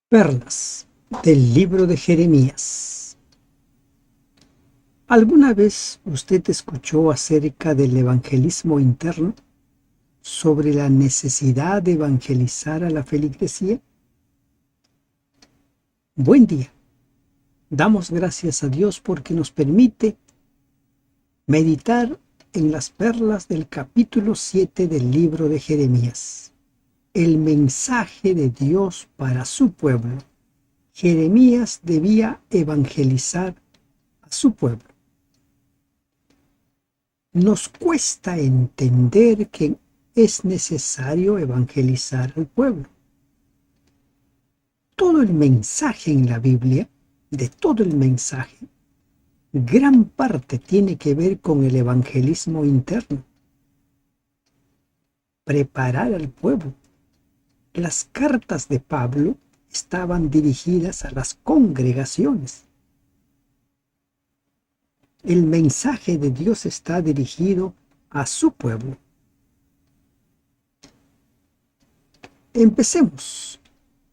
Perlas del libro de Jeremías. ¿Alguna vez usted escuchó acerca del evangelismo interno, sobre la necesidad de evangelizar a la feligresía? Buen día. Damos gracias a Dios porque nos permite meditar en las perlas del capítulo 7 del libro de Jeremías. El mensaje de Dios para su pueblo. Jeremías debía evangelizar a su pueblo. Nos cuesta entender que es necesario evangelizar al pueblo. Todo el mensaje en la Biblia, de todo el mensaje, gran parte tiene que ver con el evangelismo interno. Preparar al pueblo. Las cartas de Pablo estaban dirigidas a las congregaciones. El mensaje de Dios está dirigido a su pueblo. Empecemos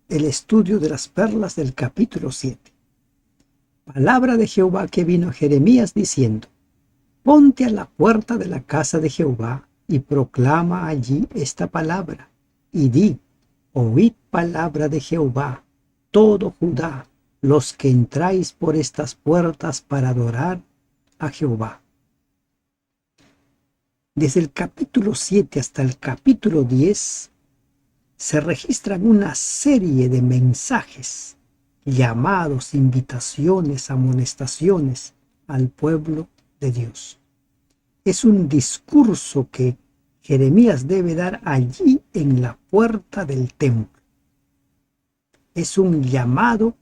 el estudio de las perlas del capítulo 7. Palabra de Jehová que vino a Jeremías diciendo: Ponte a la puerta de la casa de Jehová y proclama allí esta palabra, y di: Oíd palabra de Jehová, todo Judá, los que entráis por estas puertas para adorar a Jehová. Desde el capítulo 7 hasta el capítulo 10 se registran una serie de mensajes, llamados, invitaciones, amonestaciones al pueblo de Dios. Es un discurso que Jeremías debe dar allí en la puerta del templo. Es un llamado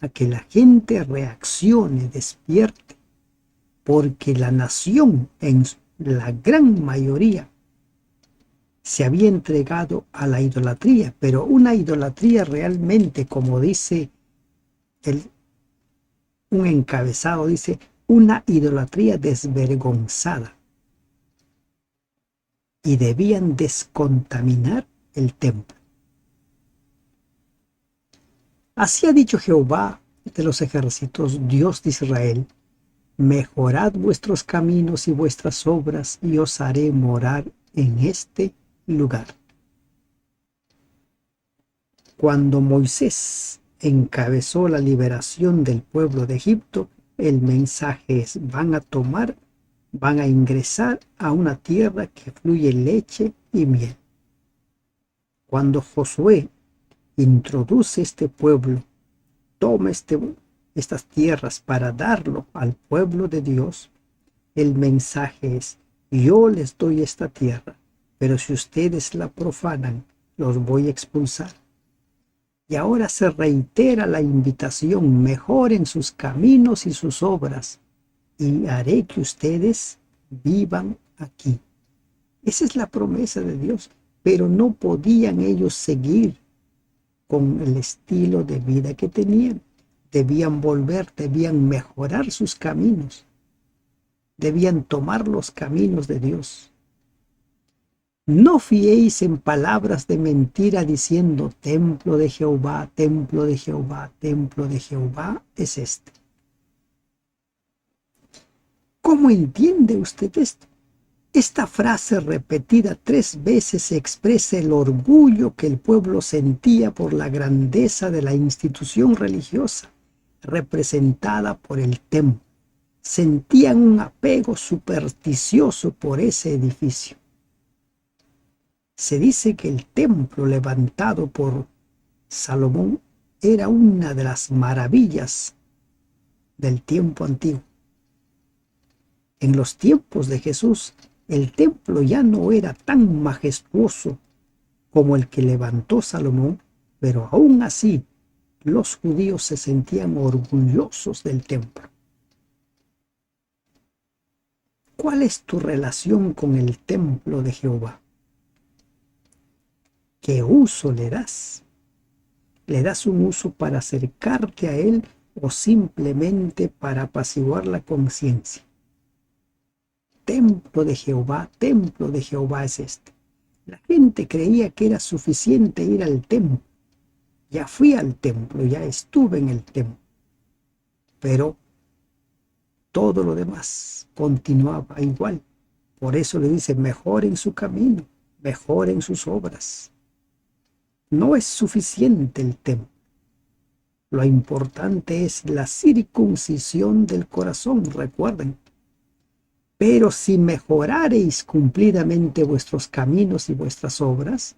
a que la gente reaccione, despierte, porque la nación en la gran mayoría se había entregado a la idolatría, pero una idolatría realmente, como dice un encabezado, dice, una idolatría desvergonzada. Y debían descontaminar el templo. Así ha dicho Jehová de los ejércitos, Dios de Israel: Mejorad vuestros caminos y vuestras obras, y os haré morar en este lugar. Cuando Moisés encabezó la liberación del pueblo de Egipto, el mensaje es: van a ingresar a una tierra que fluye leche y miel. Cuando Josué introduce este pueblo, toma estas tierras para darlo al pueblo de Dios, el mensaje es: yo les doy esta tierra, pero si ustedes la profanan, los voy a expulsar. Y ahora se reitera la invitación: mejoren sus caminos y sus obras, y haré que ustedes vivan aquí. Esa es la promesa de Dios, pero no podían ellos seguir con el estilo de vida que tenían. Debían volver, debían mejorar sus caminos, debían tomar los caminos de Dios. No fiéis en palabras de mentira diciendo: templo de Jehová, templo de Jehová, templo de Jehová es este. ¿Cómo entiende usted esto? Esta frase repetida 3 veces expresa el orgullo que el pueblo sentía por la grandeza de la institución religiosa representada por el templo. Sentían un apego supersticioso por ese edificio. Se dice que el templo levantado por Salomón era una de las maravillas del tiempo antiguo. En los tiempos de Jesús, el templo ya no era tan majestuoso como el que levantó Salomón, pero aún así los judíos se sentían orgullosos del templo. ¿Cuál es tu relación con el templo de Jehová? ¿Qué uso le das? ¿Le das un uso para acercarte a él o simplemente para apaciguar la conciencia? Templo de Jehová es este. La gente creía que era suficiente ir al templo Ya fui al templo, ya estuve en el templo, pero todo lo demás continuaba igual. Por eso le dice, mejoren su camino, mejoren sus obras. No es suficiente el templo. Lo importante es la circuncisión del corazón, recuerden. Pero si mejorareis cumplidamente vuestros caminos y vuestras obras,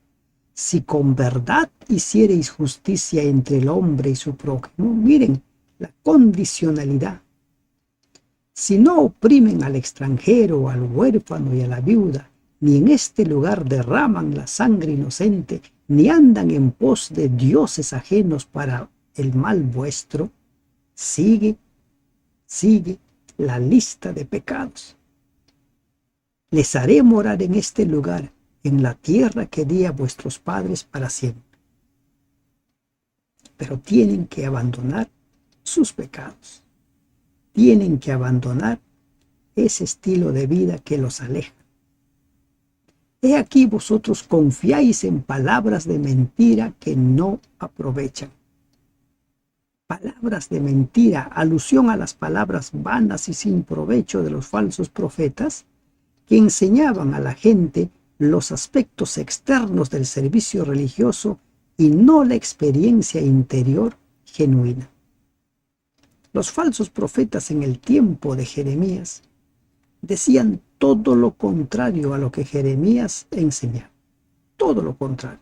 si con verdad hiciereis justicia entre el hombre y su prójimo, miren la condicionalidad. Si no oprimen al extranjero, al huérfano y a la viuda, ni en este lugar derraman la sangre inocente, ni andan en pos de dioses ajenos para el mal vuestro, sigue la lista de pecados. Les haré morar en este lugar, en la tierra que di a vuestros padres para siempre. Pero tienen que abandonar sus pecados. Tienen que abandonar ese estilo de vida que los aleja. He aquí vosotros confiáis en palabras de mentira que no aprovechan. Palabras de mentira, alusión a las palabras vanas y sin provecho de los falsos profetas, que enseñaban a la gente los aspectos externos del servicio religioso y no la experiencia interior genuina. Los falsos profetas en el tiempo de Jeremías decían todo lo contrario a lo que Jeremías enseñaba. Todo lo contrario.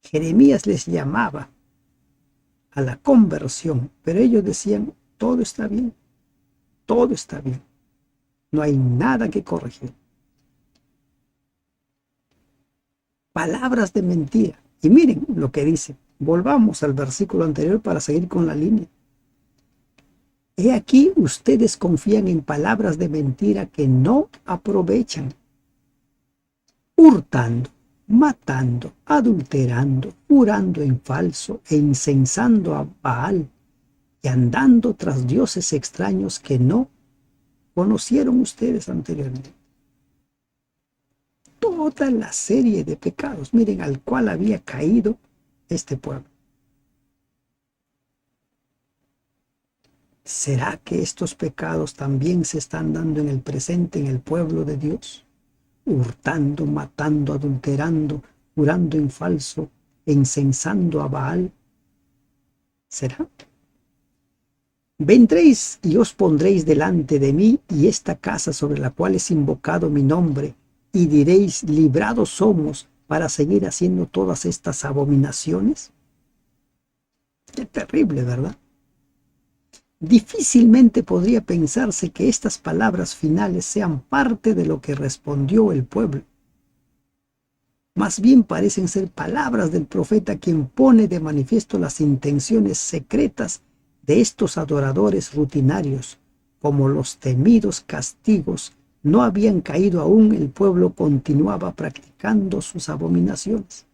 Jeremías les llamaba a la conversión, pero ellos decían, todo está bien, todo está bien. No hay nada que corregir. Palabras de mentira. Y miren lo que dice. Volvamos al versículo anterior para seguir con la línea. He aquí ustedes confían en palabras de mentira que no aprovechan, hurtando, matando, adulterando, jurando en falso e incensando a Baal y andando tras dioses extraños que no conocieron ustedes anteriormente. Toda la serie de pecados, miren, al cual había caído este pueblo. ¿Será que estos pecados también se están dando en el presente en el pueblo de Dios? Hurtando, matando, adulterando, jurando en falso e incensando a Baal. ¿Será? Vendréis y os pondréis delante de mí y esta casa sobre la cual es invocado mi nombre, y diréis, librados somos para seguir haciendo todas estas abominaciones. Qué terrible, ¿verdad? Difícilmente podría pensarse que estas palabras finales sean parte de lo que respondió el pueblo. Más bien parecen ser palabras del profeta quien pone de manifiesto las intenciones secretas de estos adoradores rutinarios. Como los temidos castigos no habían caído aún, el pueblo continuaba practicando sus abominaciones.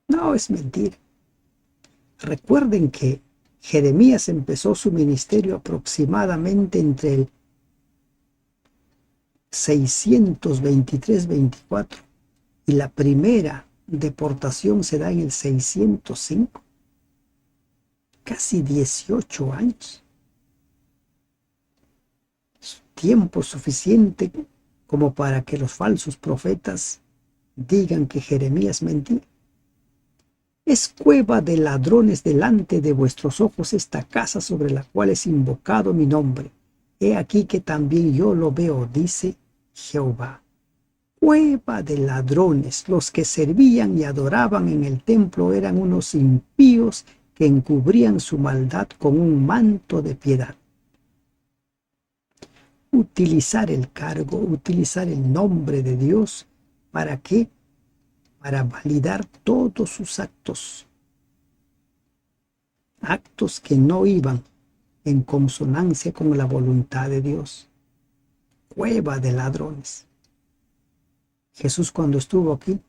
No, es mentira. Recuerden que Jeremías empezó su ministerio aproximadamente entre el 623-24 y la primera deportación se da en el 605. Casi 18 años. Tiempo suficiente como para que los falsos profetas digan que Jeremías mentía. Es cueva de ladrones delante de vuestros ojos esta casa sobre la cual es invocado mi nombre. He aquí que también yo lo veo, dice Jehová. Cueva de ladrones. Los que servían y adoraban en el templo eran unos impíos que encubrían su maldad con un manto de piedad. Utilizar el cargo, utilizar el nombre de Dios, ¿para qué? Para validar todos sus actos. Actos que no iban en consonancia con la voluntad de Dios. Cueva de ladrones. Jesús, cuando estuvo aquí,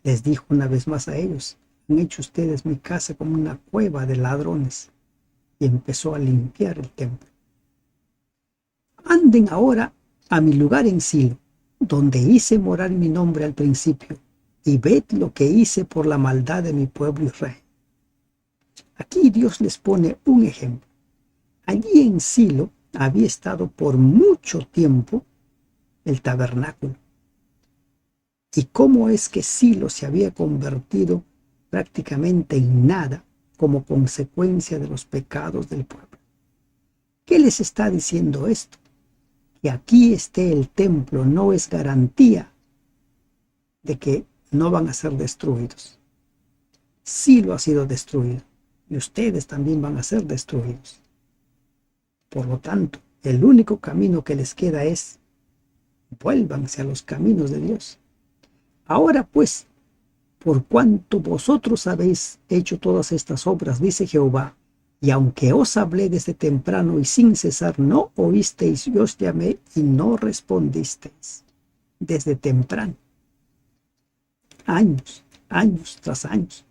les dijo una vez más a ellos, han hecho ustedes mi casa como una cueva de ladrones, y empezó a limpiar el templo. Anden ahora a mi lugar en Silo, donde hice morar mi nombre al principio, y ved lo que hice por la maldad de mi pueblo Israel. Aquí Dios les pone un ejemplo. Allí en Silo había estado por mucho tiempo el tabernáculo. Y cómo es que Silo se había convertido prácticamente en nada como consecuencia de los pecados del pueblo. ¿Qué les está diciendo esto? Que aquí esté el templo no es garantía de que no van a ser destruidos. Silo ha sido destruido y ustedes también van a ser destruidos. Por lo tanto, el único camino que les queda es vuélvanse a los caminos de Dios. Ahora pues, por cuanto vosotros habéis hecho todas estas obras, dice Jehová, y aunque os hablé desde temprano y sin cesar, no oísteis, yo os llamé y no respondisteis. Desde temprano, años tras años.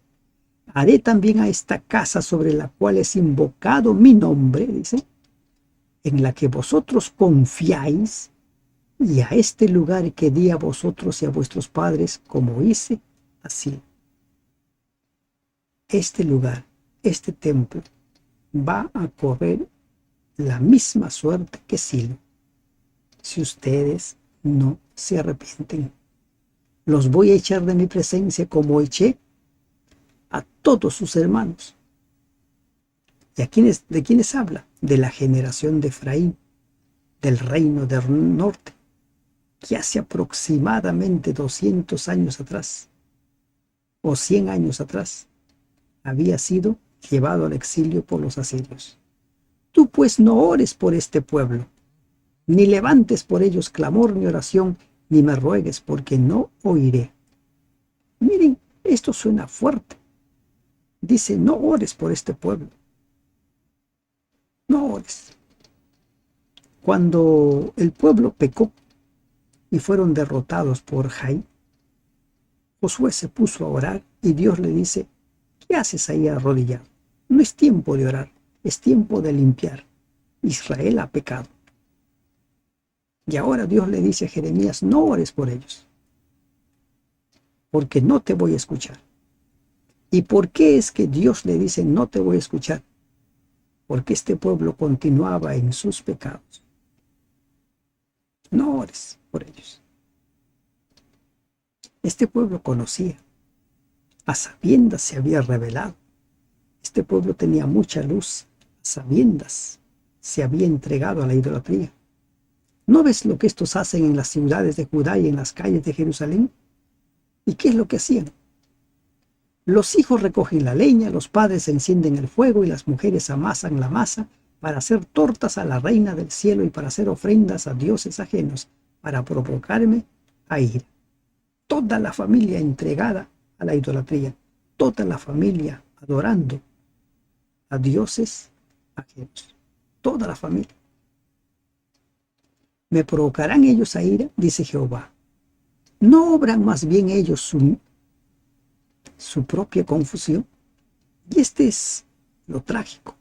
Haré también a esta casa sobre la cual es invocado mi nombre, dice, en la que vosotros confiáis, y a este lugar que di a vosotros y a vuestros padres, como hice, así. Este lugar, este templo, va a correr la misma suerte que Silo, si ustedes no se arrepienten. Los voy a echar de mi presencia como eché a todos sus hermanos. ¿Y de quiénes habla? De la generación de Efraín, del reino del norte, que hace aproximadamente 200 años atrás, o 100 años atrás, había sido llevado al exilio por los asirios. Tú pues no ores por este pueblo, ni levantes por ellos clamor ni oración, ni me ruegues, porque no oiré. Miren, esto suena fuerte. Dice, no ores por este pueblo. No ores. Cuando el pueblo pecó y fueron derrotados por Jai, Josué se puso a orar y Dios le dice, ¿qué haces ahí arrodillado? No es tiempo de orar, es tiempo de limpiar. Israel ha pecado. Y ahora Dios le dice a Jeremías, no ores por ellos, porque no te voy a escuchar. ¿Y por qué es que Dios le dice, no te voy a escuchar? Porque este pueblo continuaba en sus pecados. No ores por ellos. Este pueblo conocía, a sabiendas se había revelado. Este pueblo tenía mucha luz, a sabiendas se había entregado a la idolatría. ¿No ves lo que estos hacen en las ciudades de Judá y en las calles de Jerusalén? ¿Y qué es lo que hacían? Los hijos recogen la leña, los padres encienden el fuego y las mujeres amasan la masa para hacer tortas a la reina del cielo y para hacer ofrendas a dioses ajenos, para provocarme a ira. Toda la familia entregada a la idolatría, toda la familia adorando a dioses ajenos, toda la familia. ¿Me provocarán ellos a ira? Dice Jehová. ¿No obran más bien ellos su propia confusión? Y este es lo trágico.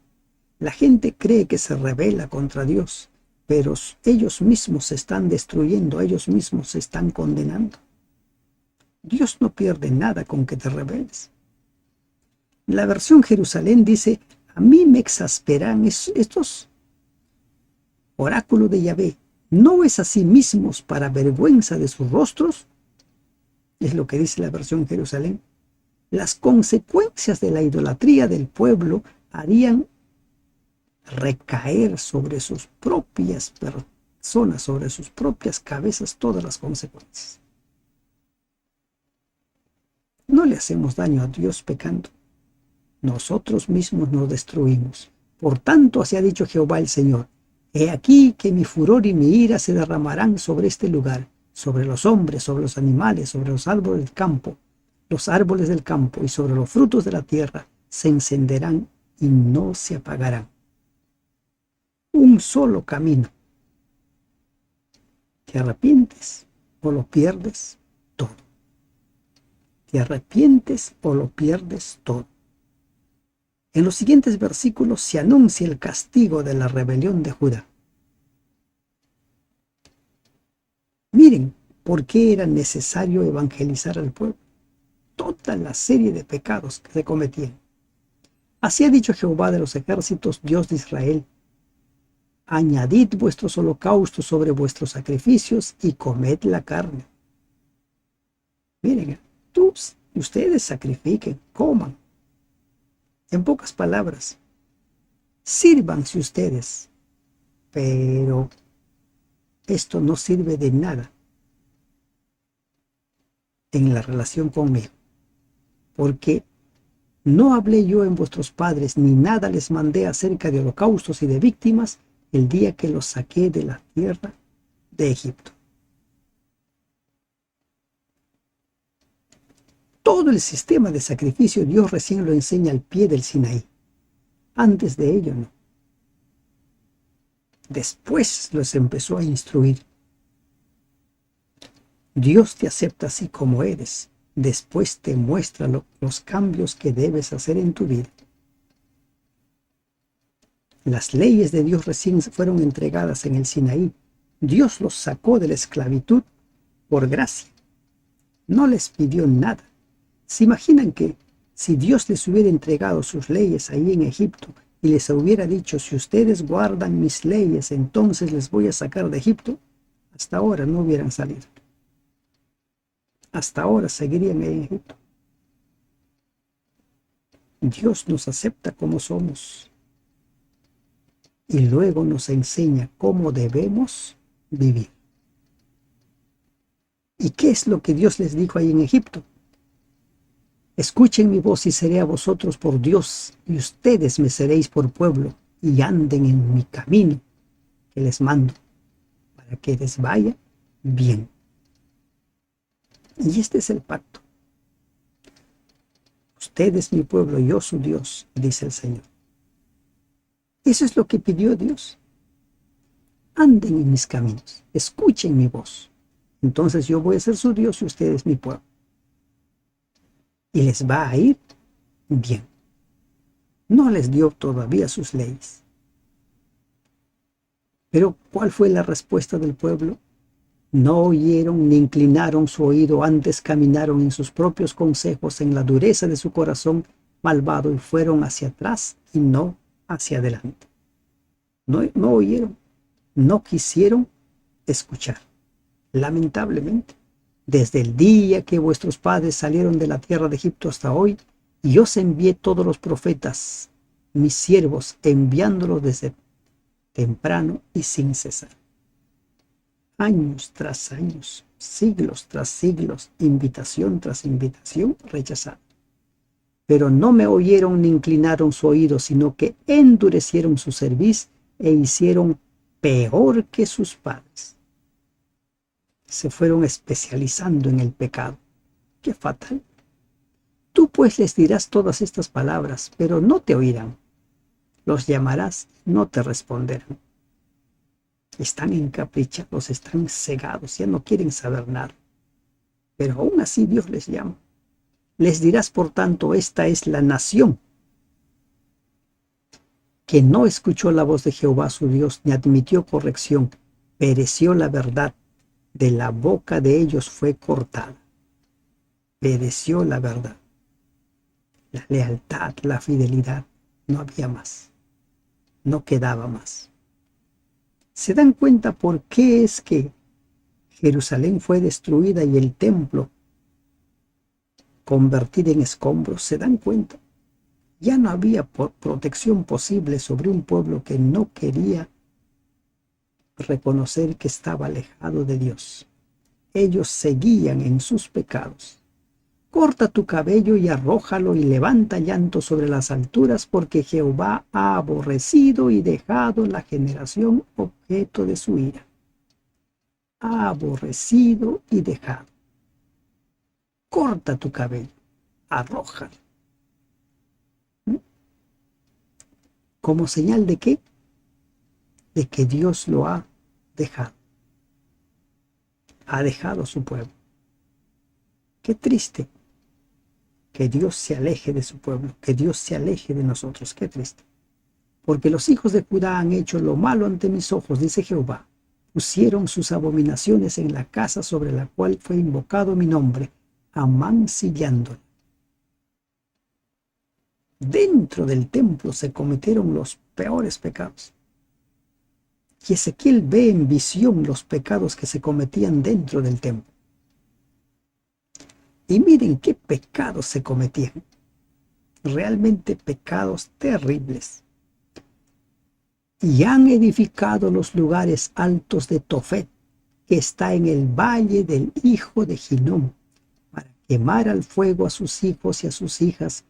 La gente cree que se rebela contra Dios, pero ellos mismos se están destruyendo, ellos mismos se están condenando. Dios no pierde nada con que te rebeles. La versión Jerusalén dice, a mí me exasperan estos oráculos de Yahvé. ¿No es a sí mismos para vergüenza de sus rostros? Es lo que dice la versión Jerusalén. Las consecuencias de la idolatría del pueblo harían recaer sobre sus propias personas, sobre sus propias cabezas, todas las consecuencias. No le hacemos daño a Dios pecando. Nosotros mismos nos destruimos. Por tanto, así ha dicho Jehová el Señor. He aquí que mi furor y mi ira se derramarán sobre este lugar, sobre los hombres, sobre los animales, sobre los árboles del campo y sobre los frutos de la tierra se encenderán y no se apagarán. Un solo camino. ¿Te arrepientes o lo pierdes todo? ¿Te arrepientes o lo pierdes todo? En los siguientes versículos se anuncia el castigo de la rebelión de Judá. Miren por qué era necesario evangelizar al pueblo. toda la serie de pecados que se cometían. Así ha dicho Jehová de los ejércitos, Dios de Israel: añadid vuestros holocaustos sobre vuestros sacrificios y comed la carne. Miren, ustedes sacrifiquen, coman. En pocas palabras, sírvanse ustedes, pero esto no sirve de nada en la relación conmigo, porque no hablé yo en vuestros padres, ni nada les mandé acerca de holocaustos y de víctimas el día que los saqué de la tierra de Egipto. Todo el sistema de sacrificio Dios recién lo enseña al pie del Sinaí. Antes de ello no. Después los empezó a instruir. Dios te acepta así como eres. Después te muestra los cambios que debes hacer en tu vida. Las leyes de Dios recién fueron entregadas en el Sinaí. Dios los sacó de la esclavitud por gracia. No les pidió nada. ¿Se imaginan que si Dios les hubiera entregado sus leyes ahí en Egipto y les hubiera dicho: si ustedes guardan mis leyes, entonces les voy a sacar de Egipto? Hasta ahora no hubieran salido. Hasta ahora seguirían ahí en Egipto. Dios nos acepta como somos y luego nos enseña cómo debemos vivir. ¿Y qué es lo que Dios les dijo ahí en Egipto? Escuchen mi voz y seré a vosotros por Dios, y ustedes me seréis por pueblo, y anden en mi camino que les mando, para que les vaya bien. Y este es el pacto. Usted es mi pueblo, yo su Dios, dice el Señor. Eso es lo que pidió Dios. Anden en mis caminos, escuchen mi voz. Entonces yo voy a ser su Dios y ustedes mi pueblo. Y les va a ir bien. No les dio todavía sus leyes. Pero ¿cuál fue la respuesta del pueblo? No oyeron ni inclinaron su oído, antes caminaron en sus propios consejos, en la dureza de su corazón malvado, y fueron hacia atrás y no hacia adelante. No oyeron, no quisieron escuchar. Lamentablemente, desde el día que vuestros padres salieron de la tierra de Egipto hasta hoy, y os envié todos los profetas, mis siervos, enviándolos desde temprano y sin cesar. Años tras años, siglos tras siglos, invitación tras invitación rechazada. Pero no me oyeron ni inclinaron su oído, sino que endurecieron su cerviz e hicieron peor que sus padres. Se fueron especializando en el pecado. ¡Qué fatal! Tú pues les dirás todas estas palabras, pero no te oirán. Los llamarás, no te responderán. Están encaprichados, están cegados, ya no quieren saber nada. Pero aún así Dios les llama. Les dirás, por tanto, esta es la nación que no escuchó la voz de Jehová su Dios, ni admitió corrección. Pereció la verdad, de la boca de ellos fue cortada. Pereció la verdad. La lealtad, la fidelidad, no había más. No quedaba más. ¿Se dan cuenta por qué es que Jerusalén fue destruida y el templo convertido en escombros? ¿Se dan cuenta? Ya no había protección posible sobre un pueblo que no quería reconocer que estaba alejado de Dios. Ellos seguían en sus pecados. Corta tu cabello y arrójalo y levanta llanto sobre las alturas, porque Jehová ha aborrecido y dejado la generación objeto de su ira. Ha aborrecido y dejado. Corta tu cabello, arrójalo. ¿Como señal de qué? De que Dios lo ha dejado. Ha dejado su pueblo. Qué triste que Dios se aleje de su pueblo, que Dios se aleje de nosotros. Qué triste. Porque los hijos de Judá han hecho lo malo ante mis ojos, dice Jehová. Pusieron sus abominaciones en la casa sobre la cual fue invocado mi nombre, amancillándola. Dentro del templo se cometieron los peores pecados. Y Ezequiel ve en visión los pecados que se cometían dentro del templo. Y miren qué pecados se cometían. Realmente pecados terribles. Y han edificado los lugares altos de Tofet, que está en el valle del hijo de Hinnom, para quemar al fuego a sus hijos y a sus hijas,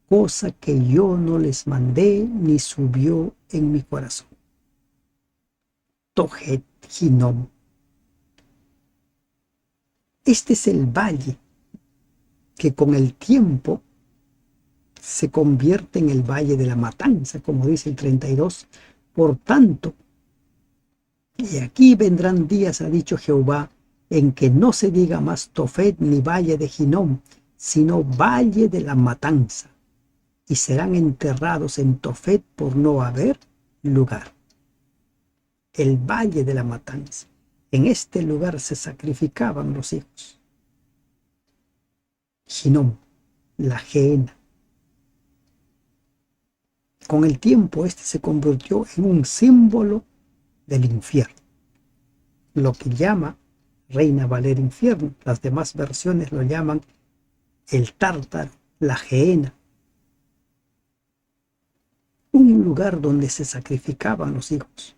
cosa que yo no les mandé ni subió en mi corazón. Tofet Hinnom. Este es el valle que con el tiempo se convierte en el valle de la matanza, como dice el 32. Por tanto, y aquí vendrán días, ha dicho Jehová, en que no se diga más Tofet ni valle de Hinnom, sino valle de la matanza, y serán enterrados en Tofet por no haber lugar. El valle de la matanza. En este lugar se sacrificaban los hijos. Hinnom, la gehenna. Con el tiempo este se convirtió en un símbolo del infierno, lo que llama Reina Valera infierno. Las demás versiones lo llaman el Tártaro, la gehenna, un lugar donde se sacrificaban los hijos.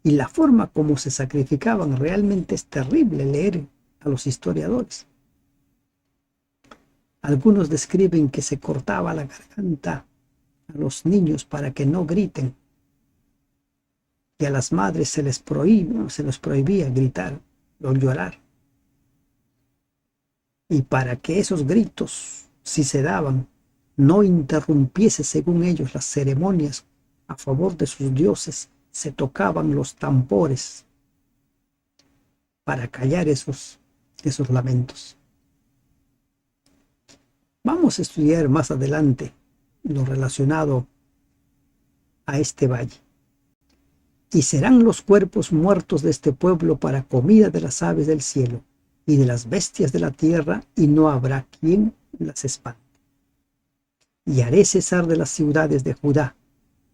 Y la forma como se sacrificaban realmente es terrible leer a los historiadores. Algunos describen que se cortaba la garganta a los niños para que no griten, y a las madres se les prohibía gritar o llorar. Y para que esos gritos, si se daban, no interrumpiese según ellos las ceremonias a favor de sus dioses, se tocaban los tambores para callar esos lamentos. Vamos a estudiar más adelante lo relacionado a este valle. Y serán los cuerpos muertos de este pueblo para comida de las aves del cielo y de las bestias de la tierra, y no habrá quien las espante. Y haré cesar de las ciudades de Judá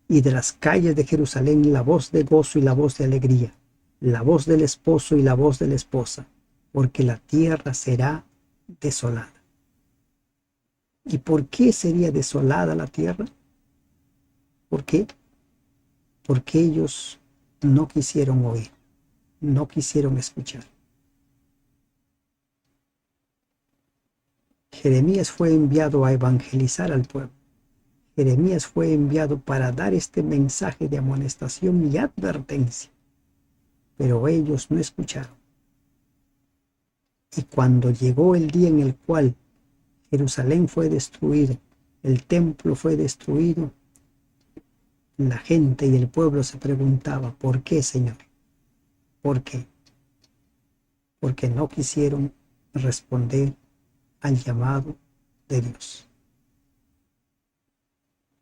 y de las calles de Jerusalén la voz de gozo y la voz de alegría, la voz del esposo y la voz de la esposa, porque la tierra será desolada. ¿Y por qué sería desolada la tierra? ¿Por qué? Porque ellos no quisieron oír, no quisieron escuchar. Jeremías fue enviado a evangelizar al pueblo. Jeremías fue enviado para dar este mensaje de amonestación y advertencia, pero ellos no escucharon. Y cuando llegó el día en el cual Jerusalén fue destruido, el templo fue destruido, la gente y el pueblo se preguntaba, ¿por qué, Señor? ¿Por qué? Porque no quisieron responder al llamado de Dios.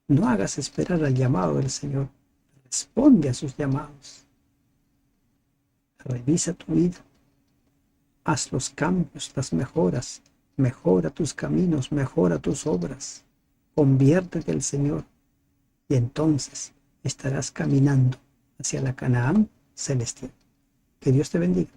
No hagas esperar al llamado del Señor. Responde a sus llamados. Revisa tu vida. Haz los cambios, las mejoras. Mejora tus caminos, mejora tus obras. Conviértete al Señor. Y entonces estarás caminando hacia la Canaán celestial. Que Dios te bendiga.